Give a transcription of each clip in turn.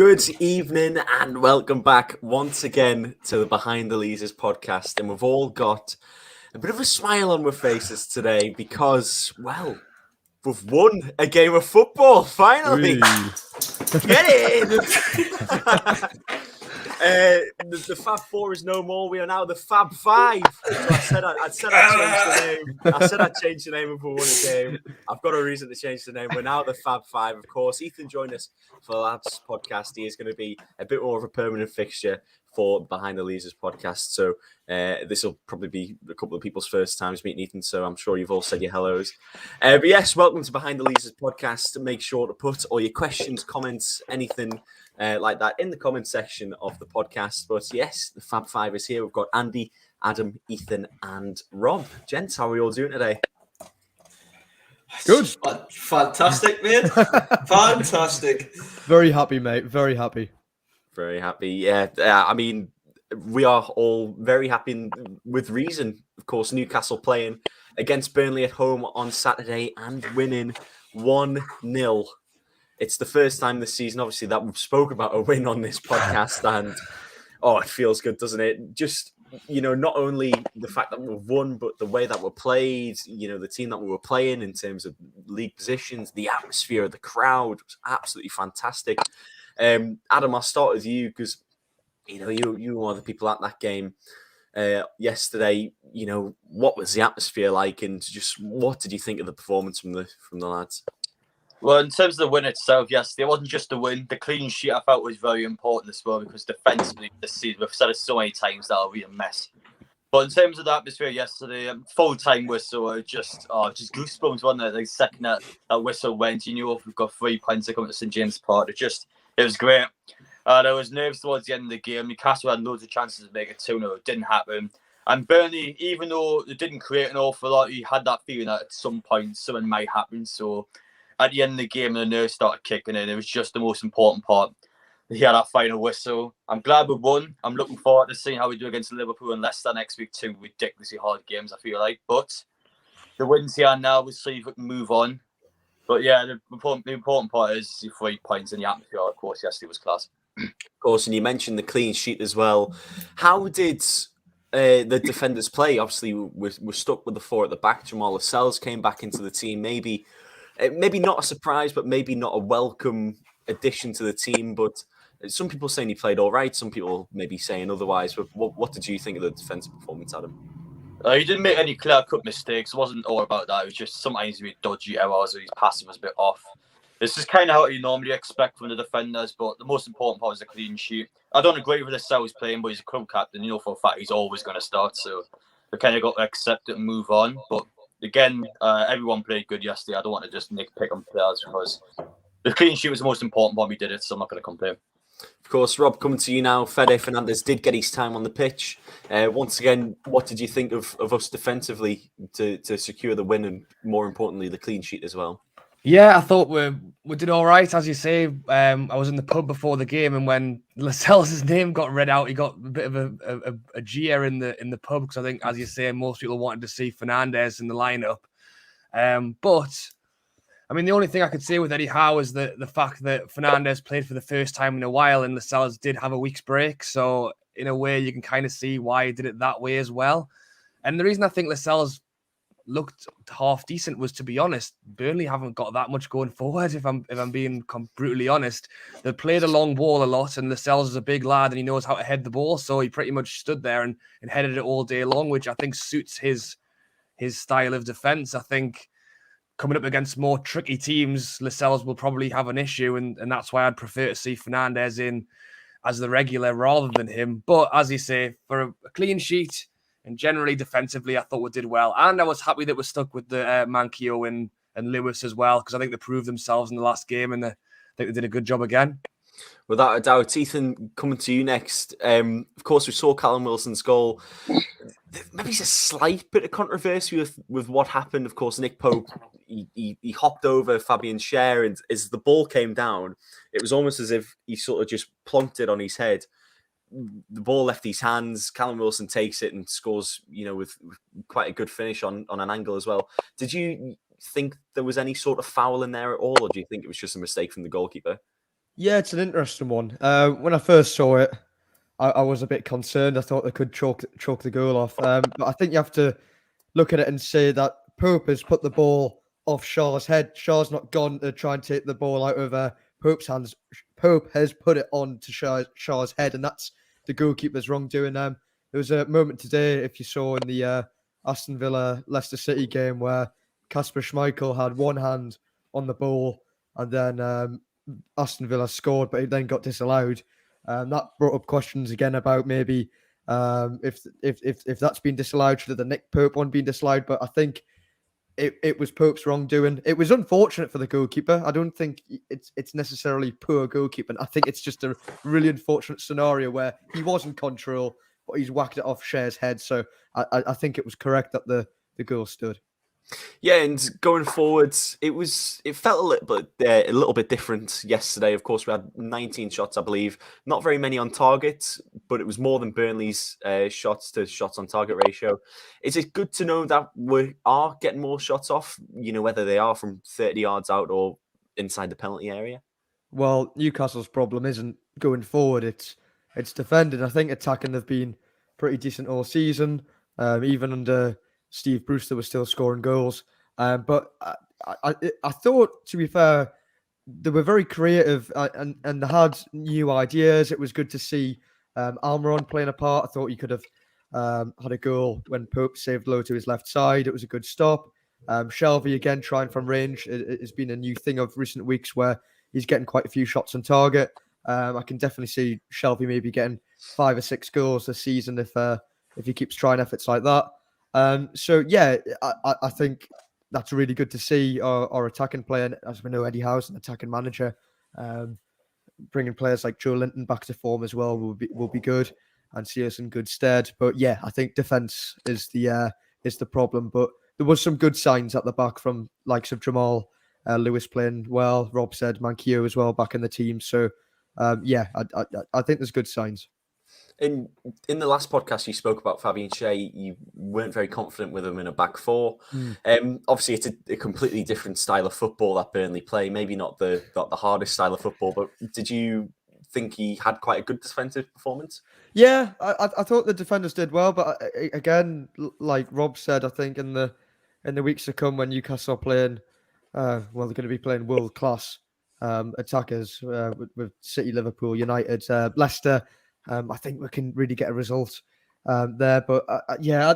Good evening and welcome back once again to the Behind the Leazes podcast. And we've all got a bit of a smile on our faces today because, well, we've won a game of football, finally. Get in! The Fab Four is no more. We are now the Fab Five. So I said I'd change the name. I said I'd change the name if we won a game. I've got a reason to change the name. We're now the Fab Five, of course. Ethan joined us for the Lads podcast. He is going to be a bit more of a permanent fixture for Behind the Leazes podcast. So this will probably be a couple of people's first times meeting Ethan. So I'm sure you've all said your hellos. But yes, welcome to Behind the Leazes podcast. Make sure to put all your questions, comments, anything like that in the comment section of the podcast. But yes, the Fab Five is here. We've got Andy, Adam, Ethan, and Rob. Gents, how are we all doing today? Good. Fantastic, mate. Fantastic. Very happy, mate. Very happy. Very happy. Yeah, I mean, we are all very happy with reason. Of course, Newcastle playing against Burnley at home on Saturday and winning 1-0. It's the first time this season, obviously, that we've spoke about a win on this podcast, and it feels good, doesn't it? Just, not only the fact that we've won, but the way that we're played, the team that we were playing in terms of league positions, the atmosphere, the crowd was absolutely fantastic. Adam, I'll start with you because, you were one of the people at that game yesterday. What was the atmosphere like, and just what did you think of the performance from the lads? Well, in terms of the win itself, yes, it wasn't just a win. The clean sheet I felt was very important as well because defensively this season, we've said it so many times, that'll be a mess. But in terms of the atmosphere yesterday, full-time whistle, just goosebumps, wasn't it? The second that whistle went, you knew we've got 3 points to come to St James Park. It was great. There was nerves towards the end of the game. Newcastle had loads of chances to make it 2-0. It didn't happen. And Burnley, even though it didn't create an awful lot, you had that feeling that at some point something might happen. So at the end of the game, the nerves started kicking in. It was just the most important part. He had that final whistle. I'm glad we won. I'm looking forward to seeing how we do against Liverpool and Leicester next week. 2 ridiculously hard games, I feel like. But the win's here now. We'll see if we can move on. But yeah, the important part is the 3 points in the atmosphere. Of course, yesterday was class. Of course, and you mentioned the clean sheet as well. How did the defenders play? Obviously, we're stuck with the 4 at the back. Jamal Lascelles came back into the team. Maybe not a surprise, but maybe not a welcome addition to the team. But some people saying he played all right. Some people maybe saying otherwise. But what did you think of the defensive performance, Adam? He didn't make any clear-cut mistakes. It wasn't all about that. It was just sometimes he made dodgy errors or his passing was a bit off. This is kind of how you normally expect from the defenders, but the most important part is the clean sheet. I don't agree with the Lascelles playing, but he's a club captain. For a fact he's always going to start. So we kind of got to accept it and move on. But again, everyone played good yesterday. I don't want to just nitpick on players because the clean sheet was the most important part. We did it, so I'm not going to complain. Of course, Rob, coming to you now. Fede Fernandez did get his time on the pitch. Once again, what did you think of us defensively to secure the win and, more importantly, the clean sheet as well? Yeah, I thought we did all right, as you say. I was in the pub before the game, and when Lascelles' name got read out, he got a bit of a jeer in the pub because I think, as you say, most people wanted to see Fernandez in the lineup. But I mean, the only thing I could say with Eddie Howe is the fact that Fernandez played for the first time in a while, and Lascelles did have a week's break. So in a way, you can kind of see why he did it that way as well. And the reason I think Lascelles looked half decent was, to be honest, Burnley haven't got that much going forward. If I'm being brutally honest, they played a long ball a lot, and Lascelles is a big lad and he knows how to head the ball. So he pretty much stood there and headed it all day long, which I think suits his style of defense. I think coming up against more tricky teams, Lascelles will probably have an issue, and that's why I'd prefer to see Fernandez in as the regular rather than him. But as you say, for a clean sheet and generally defensively, I thought we did well. And I was happy that we're stuck with the Manquillo and Lewis as well, because I think they proved themselves in the last game, and I think they did a good job again. Without a doubt. Ethan, coming to you next. Of course, we saw Callum Wilson's goal. Maybe it's a slight bit of controversy with what happened. Of course, Nick Pope, he hopped over Fabian Schär, and as the ball came down, it was almost as if he sort of just plonked it on his head. The ball left his hands. Callum Wilson takes it and scores, with quite a good finish on an angle as well. Did you think there was any sort of foul in there at all, or do you think it was just a mistake from the goalkeeper? Yeah, it's an interesting one. When I first saw it, I was a bit concerned. I thought they could choke the goal off. But I think you have to look at it and say that Pope has put the ball off Shaw's head. Shaw's not gone to try and take the ball out of Pope's hands. Pope has put it on to Shaw's head, and that's the goalkeeper's wrongdoing. There was a moment today, if you saw in the Aston Villa Leicester City game, where Kasper Schmeichel had one hand on the ball, and then Aston Villa scored, but it then got disallowed. That brought up questions again about maybe if that's been disallowed, should the Nick Pope one been disallowed? But I think it was Pope's wrongdoing. It was unfortunate for the goalkeeper. I don't think it's necessarily poor goalkeeping. I think it's just a really unfortunate scenario where he was in control, but he's whacked it off Cher's head. So I think it was correct that the goal stood. Yeah, and going forwards, it felt a little bit different yesterday. Of course, we had 19 shots, I believe, not very many on target, but it was more than Burnley's shots to shots on target ratio. Is it good to know that we are getting more shots off? You know, whether they are from 30 yards out or inside the penalty area. Well, Newcastle's problem isn't going forward; it's defending. I think attacking they've been pretty decent all season. Even under Steve Bruce, they were still scoring goals. But I thought, to be fair, they were very creative and they had new ideas. It was good to see Almiron playing a part. I thought he could have had a goal when Pope saved low to his left side. It was a good stop. Shelvey again trying from range. It has been a new thing of recent weeks where he's getting quite a few shots on target. I can definitely see Shelvey maybe getting 5 or 6 goals this season if he keeps trying efforts like that. So yeah, I think that's really good to see our attacking player. As we know, Eddie Howe's an attacking manager. Bringing players like Joe Linton back to form as well will be good and see us in good stead. But yeah, I think defense is the problem. But there was some good signs at the back from likes of Jamal Lewis playing well. Rob said Manquillo as well back in the team. So yeah, I think there's good signs. In the last podcast, you spoke about Fabian Shea. You weren't very confident with him in a back four. Obviously, it's a completely different style of football that Burnley play. Maybe not the hardest style of football, but did you think he had quite a good defensive performance? Yeah, I thought the defenders did well, but again, like Rob said, I think in the weeks to come when Newcastle are playing, they're going to be playing world class attackers with City, Liverpool, United, Leicester. I think we can really get a result there. But yeah,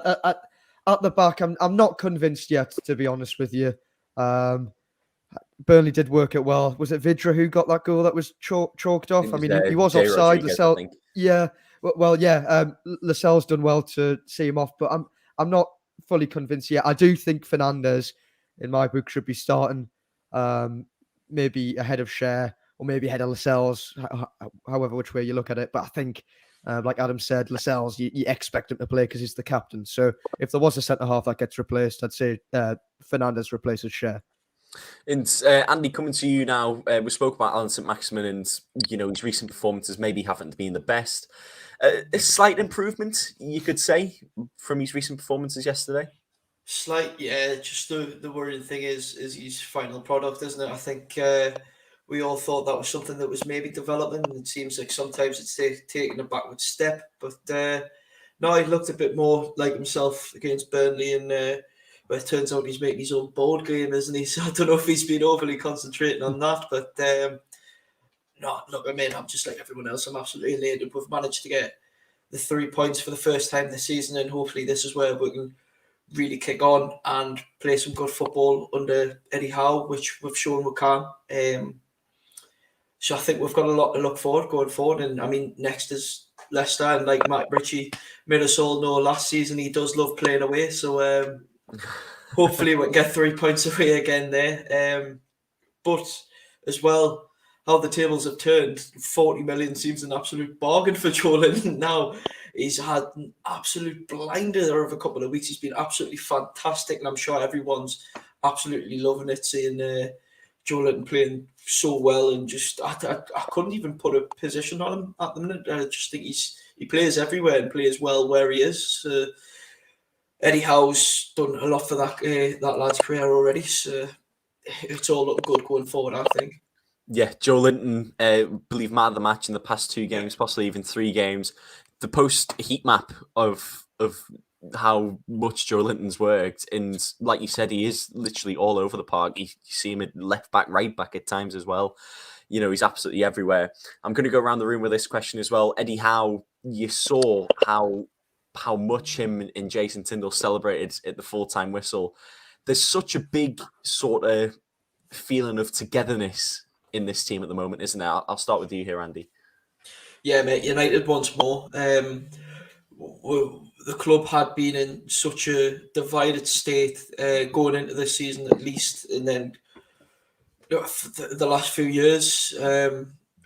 at the back, I'm not convinced yet, to be honest with you. Burnley did work it well. Was it Vidra who got that goal that was chalked off? I mean, he was Jay offside. Rodriguez, yeah. Well, yeah. Lascelles done well to see him off, but I'm not fully convinced yet. I do think Fernandes, in my book, should be starting maybe ahead of Cher or maybe ahead of Lascelles, however which way you look at it. But I think, like Adam said, Lascelles, you expect him to play because he's the captain. So if there was a centre-half that gets replaced, I'd say Fernandes replaces Cher. And Andy, coming to you now, we spoke about Alan St-Maximin and, you know, his recent performances maybe haven't been the best. A slight improvement, you could say, from his recent performances yesterday? Slight, yeah. Just the worrying thing is his final product, isn't it? I think we all thought that was something that was maybe developing. It seems like sometimes it's taking a backward step. But no, he looked a bit more like himself against Burnley and... but it turns out he's making his own board game, isn't he? So I don't know if he's been overly concentrating on that. But no, look, I mean, I'm just like everyone else. I'm absolutely elated. We've managed to get the 3 points for the first time this season, and hopefully this is where we can really kick on and play some good football under Eddie Howe, which we've shown we can. So I think we've got a lot to look forward going forward. And I mean, next is Leicester, and like Matt Ritchie made us all know last season, he does love playing away. So hopefully we can get 3 points away again there. But as well, how the tables have turned, 40 million seems an absolute bargain for Joe Linton now. He's had an absolute blinder of a couple of weeks. He's been absolutely fantastic, and I'm sure everyone's absolutely loving it, seeing Joe Linton playing so well. And just I couldn't even put a position on him at the minute. I just think he plays everywhere and plays well where he is. Eddie Howe's done a lot for that lad's career already, so it's all looking good going forward, I think. Yeah, Joe Linton, believe man of the match in the past 2 games, possibly even 3 games. The post heat map of how much Joe Linton's worked, and like you said, he is literally all over the park. You see him at left back, right back at times as well. You know, he's absolutely everywhere. I'm going to go around the room with this question as well. Eddie Howe, you saw how much him and Jason Tyndall celebrated at the full-time whistle. There's such a big sort of feeling of togetherness in this team at the moment, isn't there? I'll start with you here, Andy. Yeah, mate, United once more. The club had been in such a divided state going into this season, at least, and then the last few years,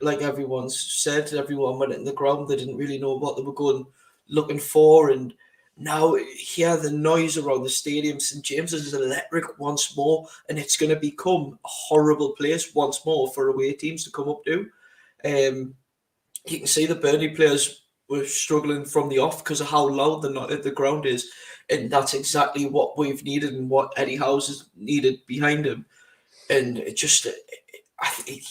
like everyone's said, everyone went in the ground. They didn't really know what they were going looking for, and now hear the noise around the stadium. St James's is electric once more, and it's going to become a horrible place once more for away teams to come up to. You can see the Burnley players were struggling from the off because of how loud the ground is, and that's exactly what we've needed and what Eddie Howe's has needed behind him. And it just, I think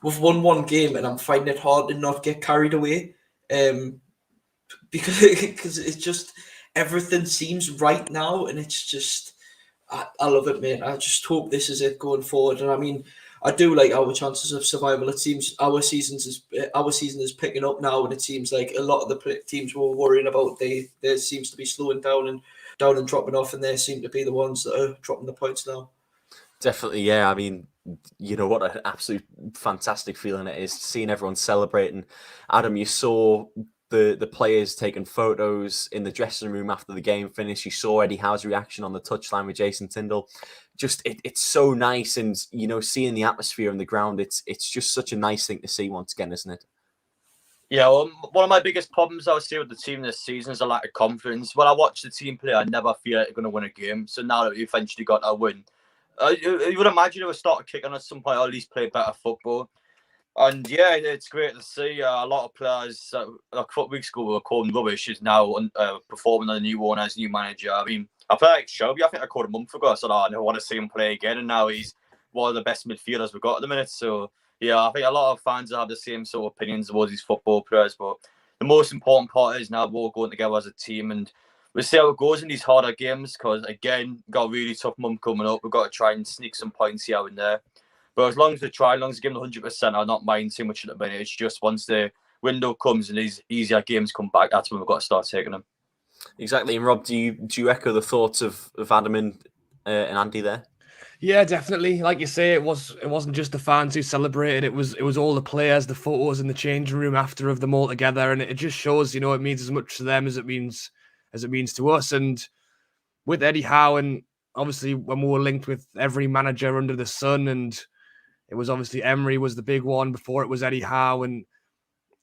we've won one game, and I'm finding it hard to not get carried away, because it's just everything seems right now, and it's just I love it, mate. I just hope this is it going forward. And I mean, I do like our chances of survival. It seems our season is picking up now, and it seems like a lot of the teams we were worrying about, they seems to be slowing down and dropping off, and they seem to be the ones that are dropping the points now. Definitely, yeah. I mean, you know what an absolute fantastic feeling it is seeing everyone celebrating. Adam, you saw the players taking photos in the dressing room after the game finished. You saw Eddie Howe's reaction on the touchline with Jason Tyndall. Just it's so nice, and you know, seeing the atmosphere on the ground, it's just such a nice thing to see once again, isn't it? Yeah, well, one of my biggest problems I see with the team this season is a lack of confidence. When I watch the team play, I never feel like they're going to win a game. So now that we eventually got a win, you would imagine it would start kicking at some point, or at least play better football. And yeah, it's great to see a lot of players. Like a couple of weeks ago, we were calling rubbish, is now performing on the new owner as new manager. I mean, I feel like Shelby. I think I called a month ago. I said, I want to see him play again, and now he's one of the best midfielders we've got at the minute. So yeah, I think a lot of fans have the same sort of opinions towards these football players. But the most important part is now we're going together as a team, and we'll see how it goes in these harder games. Because again, got a really tough month coming up. We've got to try and sneak some points here and there. But as long as they try, as long as they give them 100%, I'll not mind too much at the minute. It's just once the window comes and these easier games come back, that's when we've got to start taking them. Exactly. And Rob, do you echo the thoughts of Adam and Andy there? Yeah, definitely. Like you say, it wasn't just the fans who celebrated. It was all the players, the photos in the changing room after of them all together, and it just shows, you know, it means as much to them as it means to us. And with Eddie Howe, and obviously when we were linked with every manager under the sun, and it was obviously Emery was the big one before it was Eddie Howe, and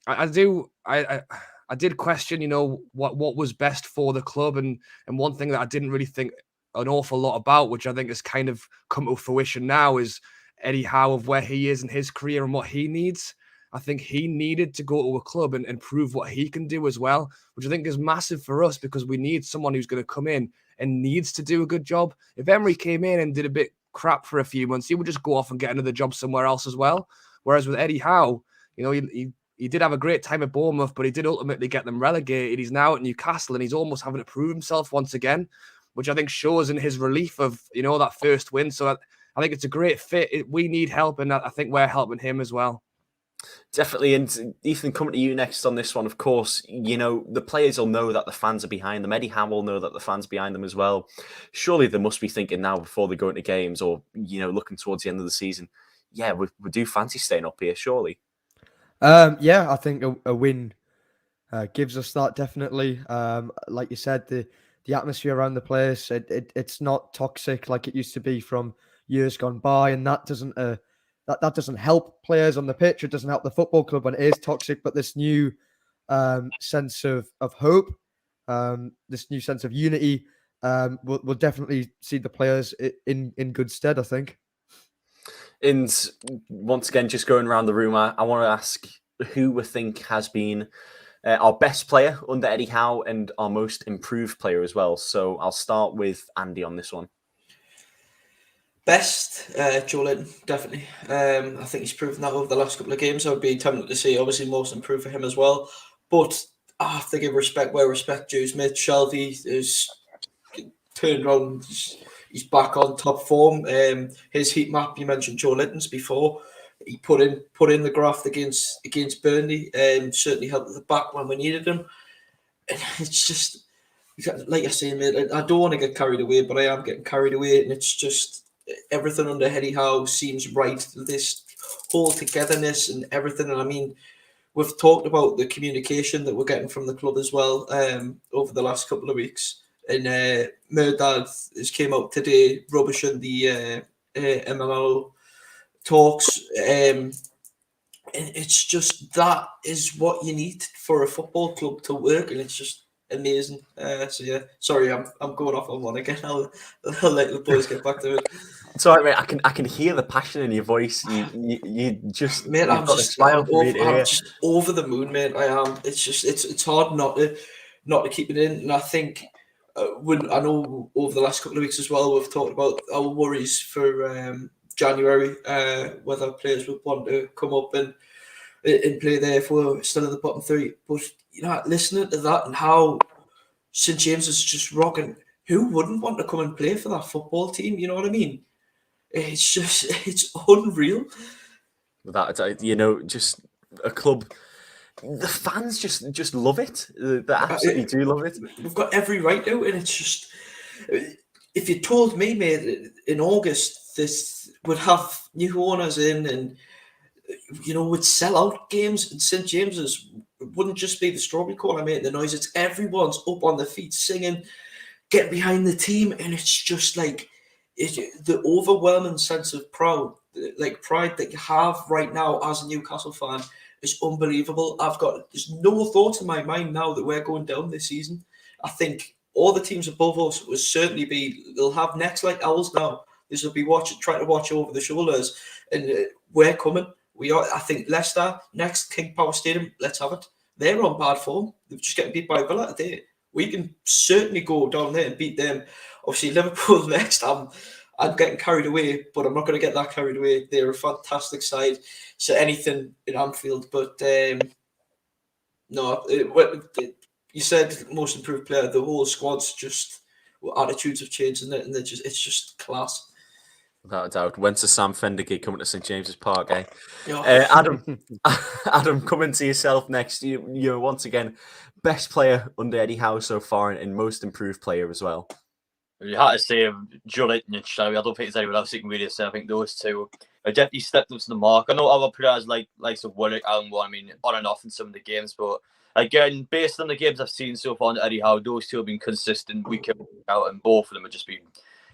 I did question, you know, what was best for the club, and one thing that I didn't really think an awful lot about, which I think has kind of come to fruition now, is Eddie Howe, of where he is in his career and what he needs. I think he needed to go to a club and prove what he can do as well, which I think is massive for us, because we need someone who's going to come in and needs to do a good job. If Emery came in and did a bit crap for a few months, he would just go off and get another job somewhere else as well. Whereas with Eddie Howe, you know, he did have a great time at Bournemouth, but he did ultimately get them relegated. He's now at Newcastle, and he's almost having to prove himself once again, which I think shows in his relief of, you know, that first win. So I think it's a great fit. We need help, and I think we're helping him as well. Definitely. And Ethan, coming to you next on this one, of course, you know, the players will know that the fans are behind them. Eddie Howe will know that the fans are behind them as well. Surely they must be thinking now, before they go into games, or, you know, looking towards the end of the season, yeah, we do fancy staying up here, surely. Yeah, I think a win gives us that, definitely. Like you said, the atmosphere around the place, it's not toxic like it used to be from years gone by, and that doesn't that doesn't help players on the pitch. It doesn't help the football club when it is toxic. But this new sense of hope, this new sense of unity, will definitely see the players in good stead, I think. And once again, just going around the room, I want to ask who we think has been our best player under Eddie Howe and our most improved player as well. So I'll start with Andy on this one. Best, Joe Linton, definitely. I think he's proven that over the last couple of games. I would be tempted to say, obviously, most improved for him as well. But I have to give respect where respect due. Mate, Shelby is turned around. He's back on top form. His heat map, you mentioned Joe Linton's before. He put in the graft against Burnley. Certainly helped at the back when we needed him. And it's just, like I say, mate, I don't want to get carried away, but I am getting carried away, and it's just everything under Eddie Howe seems right. This whole togetherness and everything. And I mean, we've talked about the communication that we're getting from the club as well over the last couple of weeks. And Murdad has came out today rubbishing the MMO talks. And it's just, that is what you need for a football club to work, and it's just amazing. So yeah, sorry, I'm going off on one again. I'll let the boys get back to it. It's all right, mate. I can hear the passion in your voice. You just, mate, I'm just over the moon, mate. I am. It's just it's hard not to keep it in. And I think when I know over the last couple of weeks as well, we've talked about our worries for January, whether players would want to come up and play there if we're still in the bottom three. But you know, listening to that and how St James is just rocking, who wouldn't want to come and play for that football team? You know what I mean? It's just, it's unreal. Without a doubt, you know, just a club. The fans just love it. They absolutely do love it. We've got every right to, and it's just, if you told me, mate, in August this would have new owners in, and you know, would sell out games in St James's, it wouldn't just be the strawberry corner making the noise. It's everyone's up on their feet singing, get behind the team, and it's just like the overwhelming sense of pride that you have right now as a Newcastle fan is unbelievable. There's no thought in my mind now that we're going down this season. I think all the teams above us will certainly they'll have necks like owls now. This will be trying to watch over the shoulders, and we're coming. We are. I think Leicester next, King Power Stadium. Let's have it. They're on bad form. They're just getting beat by Villa today. We can certainly go down there and beat them. Obviously, Liverpool next. I'm getting carried away, but I'm not going to get that carried away. They're a fantastic side. So anything in Anfield, but no. You said most improved player. The whole squad's just attitudes have changed, and it's just class. Without a doubt. When's the Sam Fender gig coming to St James's Park, eh? Yeah. Adam, coming to yourself next. You're once again best player under Eddie Howe so far, and most improved player as well. You had to say Joe Linton and Shelby. I don't think there's anyone else you can really say. I think those two have definitely stepped up to the mark. I know other players like Warwick, Alan Warren, I mean, on and off in some of the games, but again, based on the games I've seen so far under Eddie Howe, those two have been consistent week in, week out, and both of them have just been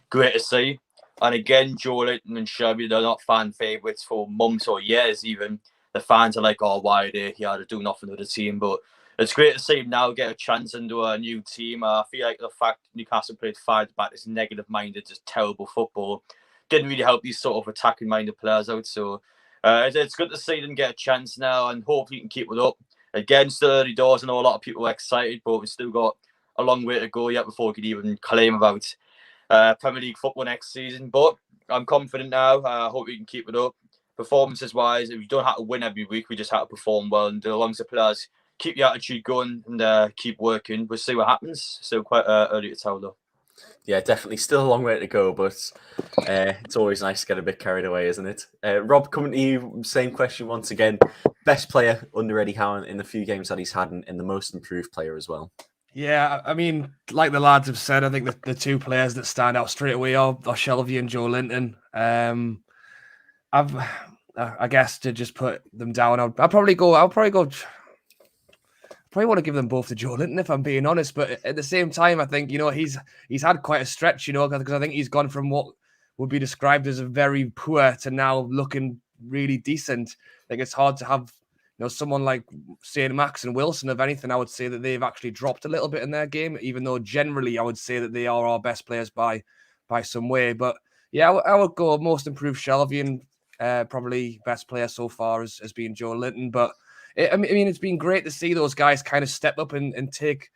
great to see. And again, Joe Linton and Shelby, they're not fan favourites for months or years even. The fans are like, oh, why are they here to do nothing with the team? But it's great to see him now get a chance into a new team. I feel like the fact Newcastle played 5 back, this negative-minded, just terrible football, didn't really help these sort of attacking-minded players out. So it's good to see them get a chance now, and hopefully he can keep it up. Again, still early doors. I know a lot of people are excited, but we've still got a long way to go yet before we can even claim about Premier League football next season. But I'm confident now. I hope we can keep it up. Performances wise, we don't have to win every week. We just have to perform well, and as long as the players keep the attitude going and keep working, we'll see what happens. Still quite early to tell though. Yeah, definitely still a long way to go, but it's always nice to get a bit carried away, isn't it? Rob, coming to you, same question once again. Best player under Eddie Howe in the few games that he's had, and the most improved player as well. Yeah, I mean, like the lads have said, I think the two players that stand out straight away are Shelby and Joe Linton. I guess to just put them down, I'll probably want to give them both to Joe Linton if I'm being honest. But at the same time, I think, you know, he's had quite a stretch, you know, because I think he's gone from what would be described as a very poor to now looking really decent. I think it's hard to have, you know, someone like St. Max and Wilson. If anything, I would say that they've actually dropped a little bit in their game, even though generally I would say that they are our best players by some way. But yeah, I would go most improved Shelby, and probably best player so far has been Joe Linton. But I mean, it's been great to see those guys kind of step up and take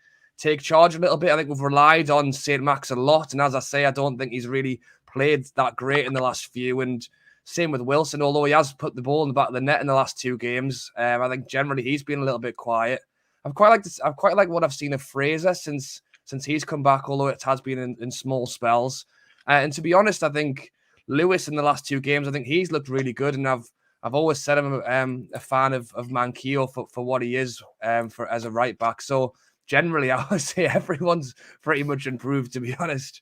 charge a little bit. I think we've relied on St. Max a lot, and as I say, I don't think he's really played that great in the last few, and same with Wilson. Although he has put the ball in the back of the net in the last 2 games, I think generally he's been a little bit quiet. I've quite like what I've seen of Fraser since he's come back, although it has been in small spells. And to be honest, I think Lewis in the last 2 games, I think he's looked really good, and I've always said I'm a fan of Manquillo for what he is for as a right back. So generally, I would say everyone's pretty much improved, to be honest.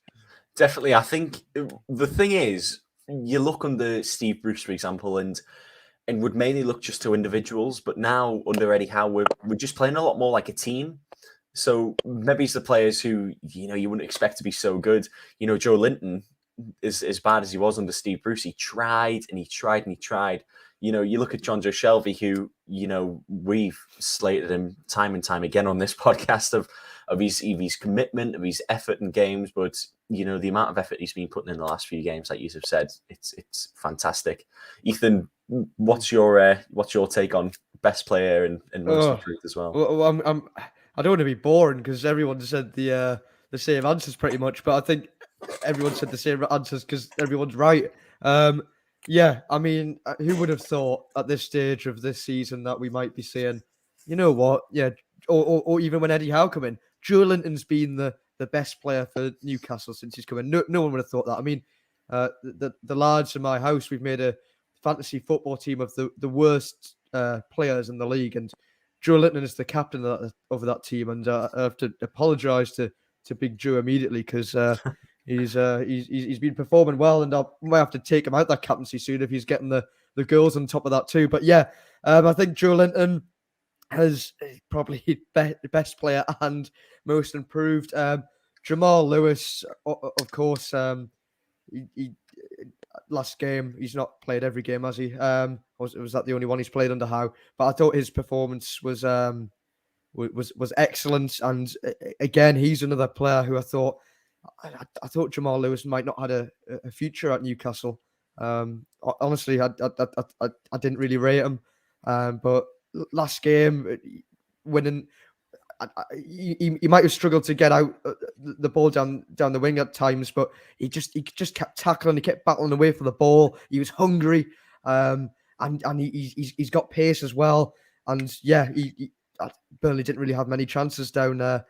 Definitely. I think the thing is, you look under Steve Bruce, for example, and would mainly look just to individuals, but now under Eddie Howe, we're just playing a lot more like a team. So maybe it's the players who, you wouldn't expect to be so good. Joe Linton, as bad as he was under Steve Bruce, he tried and he tried and he tried. You look at John Joe Shelby, who, we've slated him time and time again on this podcast of his commitment, of his effort in games, but the amount of effort he's been putting in the last few games, like you have said, it's fantastic. Ethan, what's your take on best player and most improved as well? Well, I don't want to be boring because everyone said the same answers pretty much, but I think everyone said the same answers because everyone's right. Yeah, I mean, who would have thought at this stage of this season that we might be saying, you know what, yeah, or even when Eddie Howe come in, Joe Linton's been the best player for Newcastle since he's come in. No one would have thought that. I mean, the lads in my house, we've made a fantasy football team of the worst players in the league, and Joe Linton is the captain of that team, and I have to apologise to Big Joe immediately because he's been performing well, and I might have to take him out that captaincy soon if he's getting the goals on top of that too. But yeah, I think Joe Linton has probably best player and most improved. Jamal Lewis, of course, he last game he's not played every game, has he? Was that the only one he's played under Howe? But I thought his performance was excellent, and again he's another player who I thought Jamal Lewis might not have a future at Newcastle. Honestly, I didn't really rate him, but last game winning. He might have struggled to get out the ball down the wing at times, but he just kept tackling. He kept battling away for the ball. He was hungry, and he's got pace as well. And yeah, Burnley didn't really have many chances down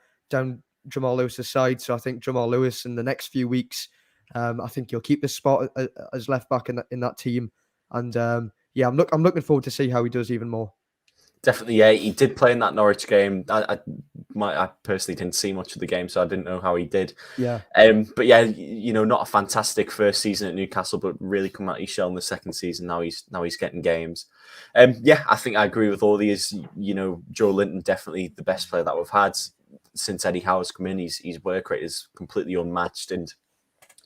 Jamal Lewis's side. So I think Jamal Lewis in the next few weeks, I think he'll keep the spot as left back in that team. And yeah, I'm looking forward to see how he does even more. Definitely, yeah. He did play in that Norwich game. I personally didn't see much of the game, so I didn't know how he did. Yeah. But yeah, not a fantastic first season at Newcastle, but really come out his shell in the second season. Now he's getting games. Yeah, I think I agree with all these. Joe Linton definitely the best player that we've had since Eddie Howe's come in. His work rate is completely unmatched, and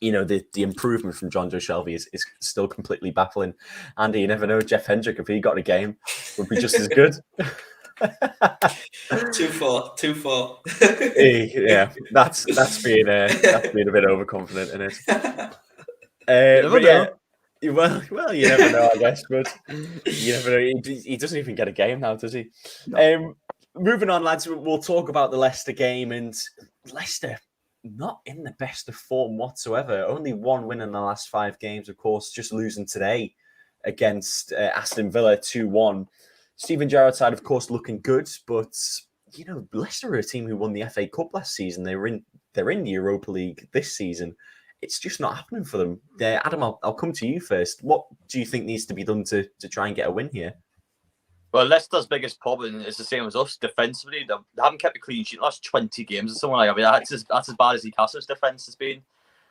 the improvement from John Joe Shelby is still completely baffling. Andy, you never know. Jeff Hendrick, if he got a game, would be just as good. Too far. Yeah, that's being a bit overconfident in it. But yeah, well, you never know, I guess. But you never know. He doesn't even get a game now, does he? No. Moving on, lads, we'll talk about the Leicester game, and Leicester not in the best of form whatsoever. Only 1 win in the last 5 games, of course, just losing today against Aston Villa 2-1. Steven Gerrard's side, of course, looking good, but Leicester are a team who won the FA Cup last season. They're in the Europa League this season. It's just not happening for them. Adam, I'll come to you first. What do you think needs to be done to try and get a win here? Well, Leicester's biggest problem is the same as us defensively. They haven't kept a clean sheet in the last 20 games or something like that. I mean, that's as bad as Newcastle's defence has been.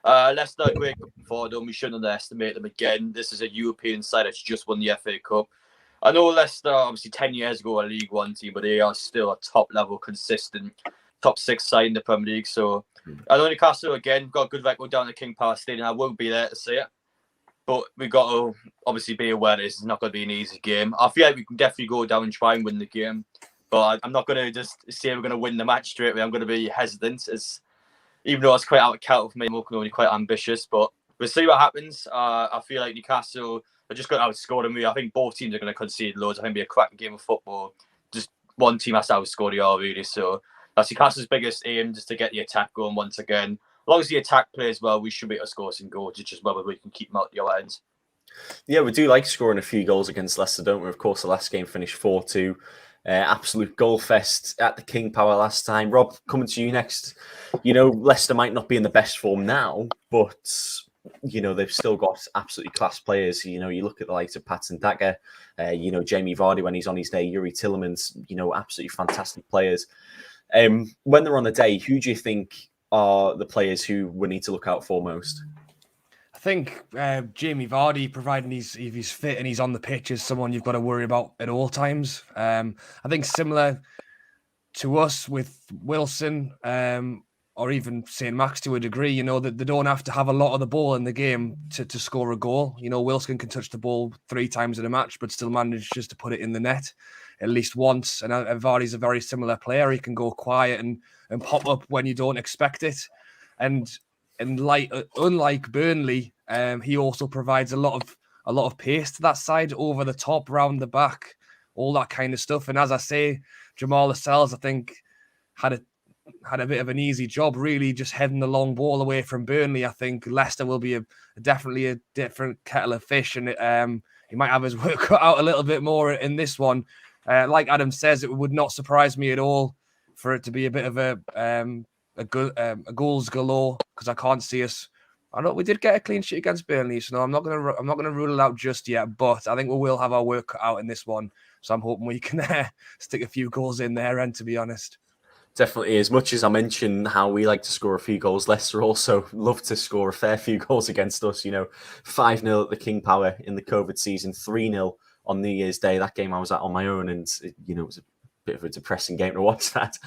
Leicester are great looking forward, and we shouldn't underestimate them again. This is a European side that's just won the FA Cup. I know Leicester, obviously 10 years ago, a League One team, but they are still a top-level, consistent, top 6 side in the Premier League. So I know Newcastle, again, got a good record down at King Power Stadium. I won't be there to see it. But we've got to obviously be aware this is not going to be an easy game. I feel like we can definitely go down and try and win the game. But I'm not going to just say we're going to win the match straight away. I'm going to be hesitant, even though it's quite out of character for me. I'm only quite ambitious. But we'll see what happens. I feel like Newcastle are just going to outscore them. I think both teams are going to concede loads. I think it'll be a cracking game of football. Just one team has to outscore the other, really. So that's Newcastle's biggest aim, just to get the attack going once again. long as the attack plays well, we should be able to score some goals. It's just whether we can keep them out the other ends. Yeah, we do like scoring a few goals against Leicester, don't we? Of course, the last game finished 4-2. Absolute goal fest at the King Power last time. Rob, coming to you next. Leicester might not be in the best form now, but they've still got absolutely class players. You look at the likes of Patson Daka, Jamie Vardy when he's on his day, Yuri Tillemans, absolutely fantastic players. When they're on the day, who do you think are the players who we need to look out for most? I think Jamie Vardy, providing if he's fit and he's on the pitch, is someone you've got to worry about at all times. I think similar to us with Wilson, or even St. Max to a degree, that they don't have to have a lot of the ball in the game to score a goal. Wilson can touch the ball 3 times in a match, but still manages to put it in the net at least once. And Vardy's a very similar player. He can go quiet and pop up when you don't expect it. And unlike Burnley, he also provides a lot of pace to that side, over the top, round the back, all that kind of stuff. And as I say, Jamal Lascelles, I think, had a bit of an easy job, really, just heading the long ball away from Burnley. I think Leicester will be definitely a different kettle of fish, and he might have his work cut out a little bit more in this one. Like Adam says, it would not surprise me at all for it to be a bit of a goals galore, because I can't see us. I know we did get a clean sheet against Burnley, so no, I'm not gonna rule it out just yet. But I think we will have our work cut out in this one. So I'm hoping we can stick a few goals in there. And to be honest, definitely, as much as I mentioned how we like to score a few goals, Leicester also love to score a fair few goals against us. 5-0 at the King Power in the COVID season, 3-0 on New Year's Day. That game I was at on my own, and it was a bit of a depressing game to watch that.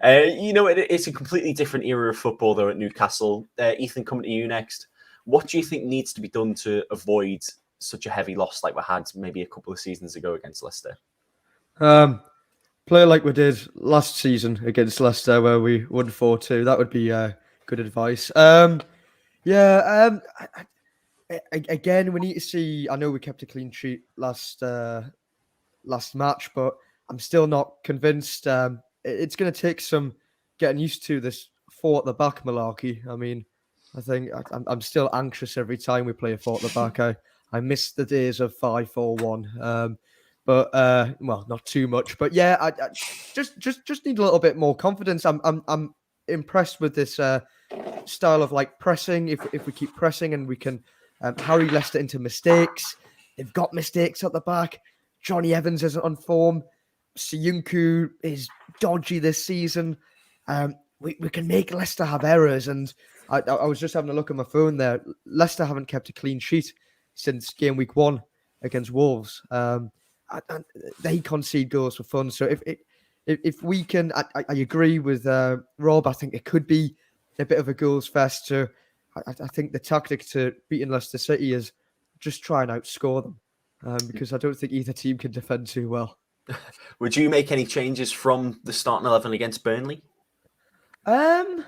It's a completely different era of football, though, at Newcastle. Ethan, coming to you next. What do you think needs to be done to avoid such a heavy loss like we had maybe a couple of seasons ago against Leicester? Play like we did last season against Leicester, where we won 4-2. That would be good advice. Again, we need to see. I know we kept a clean sheet last match, but I'm still not convinced. It's going to take some getting used to this 4 at the back malarkey. I mean, I think I'm still anxious every time we play a 4 at the back. I miss the days of 5-4-1. But not too much. But yeah, I just need a little bit more confidence. I'm impressed with this style of pressing. If we keep pressing and we can harry Leicester into mistakes, they've got mistakes at the back. Johnny Evans isn't on form. Siyunku is dodgy this season. We can make Leicester have errors. And I was just having a look at my phone there. Leicester haven't kept a clean sheet since game week 1 against Wolves. They concede goals for fun. So if we can, I agree with Rob. I think it could be a bit of a goals fest. So I think the tactic to beating Leicester City is just try and outscore them, because I don't think either team can defend too well. Would you make any changes from the starting 11 against Burnley? I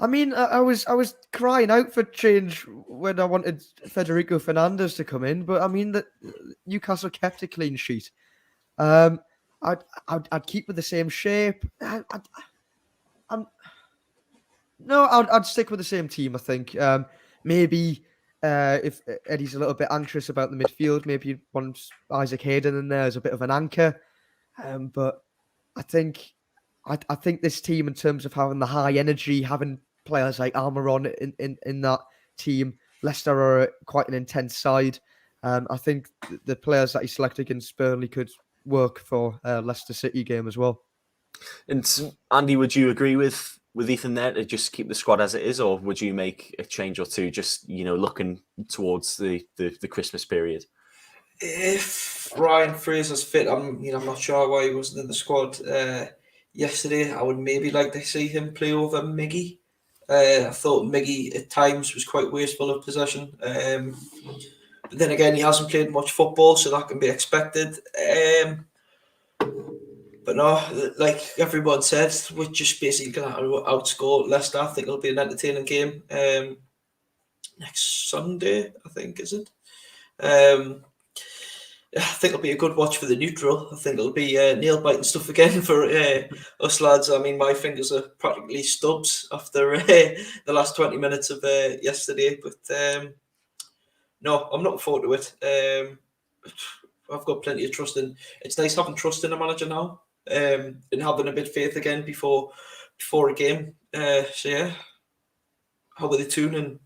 mean, I was crying out for change when I wanted Federico Fernandez to come in, but I mean that Newcastle kept a clean sheet. I'd keep with the same shape. I'd stick with the same team. I think maybe if Eddie's a little bit anxious about the midfield, maybe he wants Isaac Hayden in there as a bit of an anchor. But I think this team, in terms of having the high energy, having players like Almiron in that team, Leicester are quite an intense side. I think the players that he selected against Burnley could work for Leicester City game as well. And Andy, would you agree with Ethan there to just keep the squad as it is, or would you make a change or two, just looking towards the Christmas period? If Ryan Fraser's fit, I'm not sure why he wasn't in the squad yesterday. I would maybe like to see him play over Miggy. I thought Miggy at times was quite wasteful of possession. But then again, he hasn't played much football, so that can be expected. But no, like everyone said, we're just basically going to outscore Leicester. I think it'll be an entertaining game next Sunday, I think, is it? I think it'll be a good watch for the neutral. I think it'll be nail biting stuff again for us lads. I mean, my fingers are practically stubs after the last 20 minutes of yesterday. But no, I'm looking forward to it. I've got plenty of trust in. It's nice having trust in a manager now, and having a bit of faith again before a game. So yeah, how about the Toon and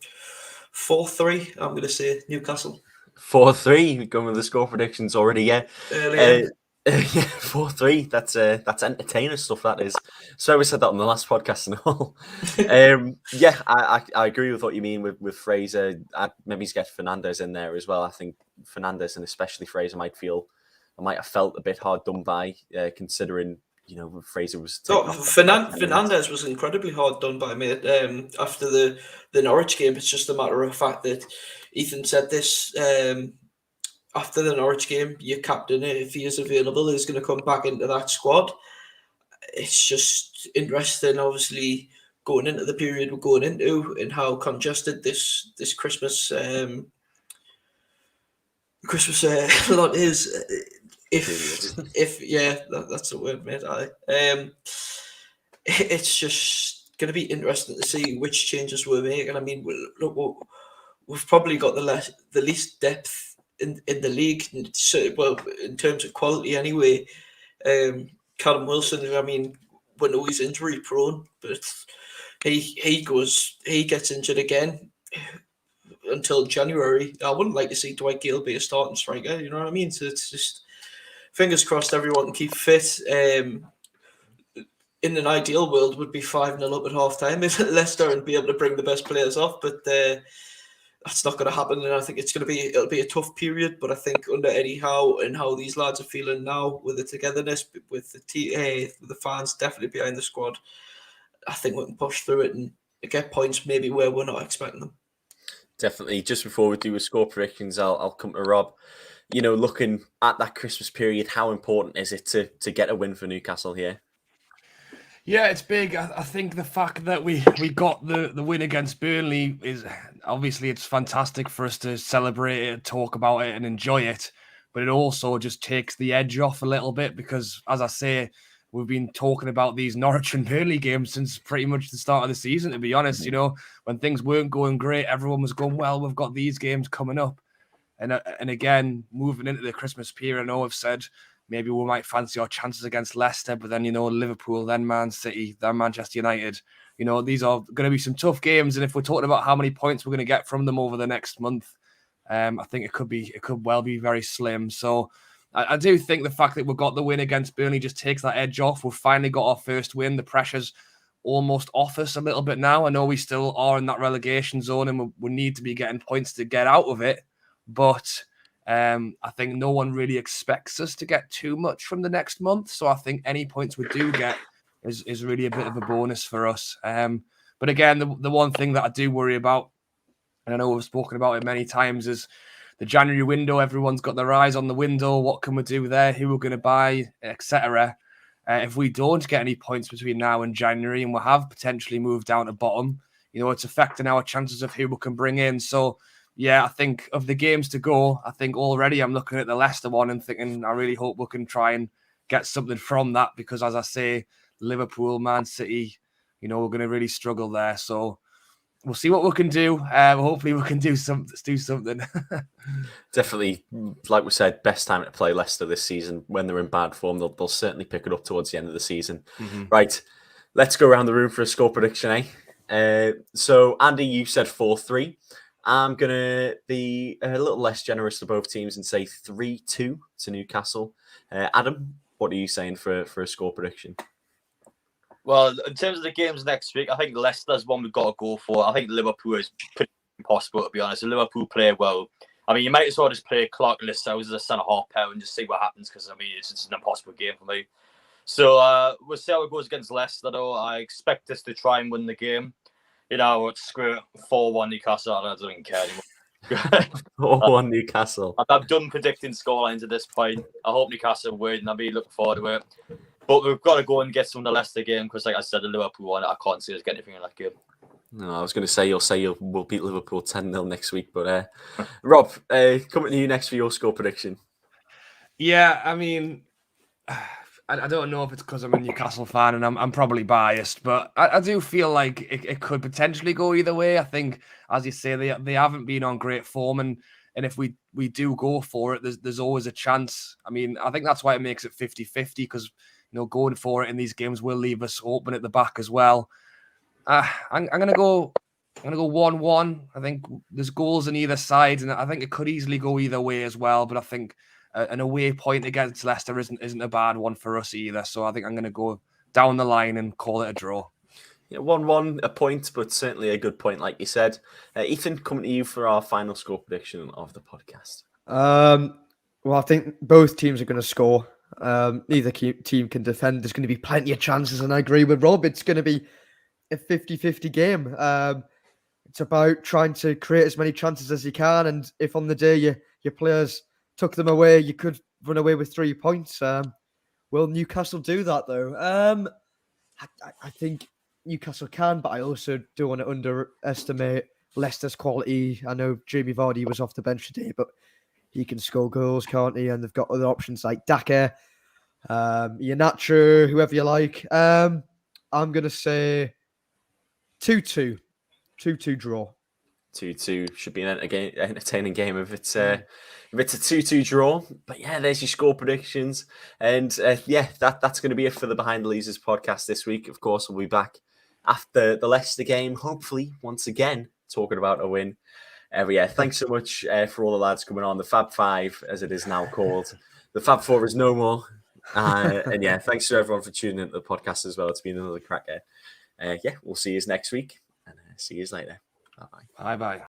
4-3? I'm going to say Newcastle. 4-3. Going with the score predictions already. Yeah. Early. Yeah, 4-3. That's entertainer stuff. That is. So we said that on the last podcast and all. Yeah, I agree with what you mean with Fraser. I'd maybe get Fernandes in there as well. I think Fernandes and especially Fraser might have felt a bit hard done by, considering Fraser was. Fernandes was incredibly hard done by, mate. After the Norwich game, it's just a matter of fact that Ethan said this. After the Norwich game, your captain, if he is available, is going to come back into that squad. It's just interesting, obviously, going into the period we're going into and how congested this Christmas lot is. If yeah, that's the word, mate. It's just going to be interesting to see which changes we're making. I mean, look, we've probably got the least depth in the league, well, in terms of quality anyway. Callum Wilson, I mean, we know he's injury prone, but he gets injured again until January. I wouldn't like to see Dwight Gale be a starting striker, you know what I mean? So it's just fingers crossed everyone can keep fit. In an ideal world, would be 5-0 up at half time if Leicester and be able to bring the best players off, but that's not going to happen, and I think it'll be a tough period. But I think under Eddie Howe and how these lads are feeling now, with the togetherness, with the fans definitely behind the squad, I think we can push through it and get points maybe where we're not expecting them. Definitely. Just before we do a score predictions, I'll come to Rob. Looking at that Christmas period, how important is it to get a win for Newcastle here? Yeah, it's big. I think the fact that we got the win against Burnley is obviously it's fantastic for us to celebrate it, talk about it, and enjoy it. But it also just takes the edge off a little bit because, as I say, we've been talking about these Norwich and Burnley games since pretty much the start of the season. To be honest, when things weren't going great, everyone was going, "Well, we've got these games coming up," and again, moving into the Christmas period, I know I've said. Maybe we might fancy our chances against Leicester, but then, Liverpool, then Man City, then Manchester United. These are going to be some tough games. And if we're talking about how many points we're going to get from them over the next month, I think it could well be very slim. So I do think the fact that we got the win against Burnley just takes that edge off. We've finally got our first win. The pressure's almost off us a little bit now. I know we still are in that relegation zone and we need to be getting points to get out of it. But I think no one really expects us to get too much from the next month. So I think any points we do get is really a bit of a bonus for us. But again, the one thing that I do worry about, and I know we've spoken about it many times, is the January window. Everyone's got their eyes on the window. What can we do there? Who we're going to buy, etc. If we don't get any points between now and January and we have potentially moved down to bottom, it's affecting our chances of who we can bring in. So yeah, I think of the games to go, I think already I'm looking at the Leicester one and thinking I really hope we can try and get something from that because, as I say, Liverpool, Man City, we're going to really struggle there. So we'll see what we can do. Hopefully we can do something. Definitely, like we said, best time to play Leicester this season. When they're in bad form, they'll certainly pick it up towards the end of the season. Mm-hmm. Right, let's go around the room for a score prediction, So, Andy, you said 4-3. I'm going to be a little less generous to both teams and say 3-2 to Newcastle. Adam, what are you saying for a score prediction? Well, in terms of the games next week, I think Leicester's one we've got to go for. I think Liverpool is pretty impossible, to be honest. Liverpool play well. I mean, you might as well just play Clark Lascelles as a centre-half pair and just see what happens because, I mean, it's just an impossible game for me. So we'll see how it goes against Leicester, though. I expect us to try and win the game. Screw it, 4-1 Newcastle. I don't even care anymore. 4-1 Newcastle. I've done predicting scorelines at this point. I hope Newcastle win, and I'll be looking forward to it. But we've got to go and get some of the Leicester game because, like I said, the Liverpool one, I can't see us getting anything in that game. No, I was going to say we'll beat Liverpool 10-0 next week. But Rob, coming to you next for your score prediction. Yeah, I mean, I don't know if it's because I'm a Newcastle fan and I'm probably biased, but I do feel like it could potentially go either way. I think, as you say, they haven't been on great form, and if we do go for it, there's always a chance. I mean, I think that's why it makes it 50-50 because going for it in these games will leave us open at the back as well. I'm gonna go 1-1. I think there's goals on either side, and I think it could easily go either way as well. But I think an away point against Leicester isn't a bad one for us either. So I think I'm going to go down the line and call it a draw. Yeah, 1-1, a point, but certainly a good point, like you said. Ethan, coming to you for our final score prediction of the podcast. Well, I think both teams are going to score. Neither team can defend. There's going to be plenty of chances, and I agree with Rob. It's going to be a 50-50 game. It's about trying to create as many chances as you can, and if on the day your players took them away, you could run away with 3 points. Will Newcastle do that, though? I think Newcastle can, but I also don't want to underestimate Leicester's quality. I know Jamie Vardy was off the bench today, but he can score goals, can't he? And they've got other options like Daka, Iheanacho, whoever you like. I'm going to say 2-2. 2-2 draw. 2-2 should be an entertaining game if it's a 2-2 draw. But yeah, there's your score predictions. And that's going to be it for the Behind the Leazes podcast this week. Of course, we'll be back after the Leicester game, hopefully, once again, talking about a win. But yeah, thanks so much for all the lads coming on. The Fab Five, as it is now called. The Fab Four is no more. And yeah, thanks to everyone for tuning into the podcast as well. It's been another cracker. We'll see you next week. And see you later. Bye-bye. Bye-bye.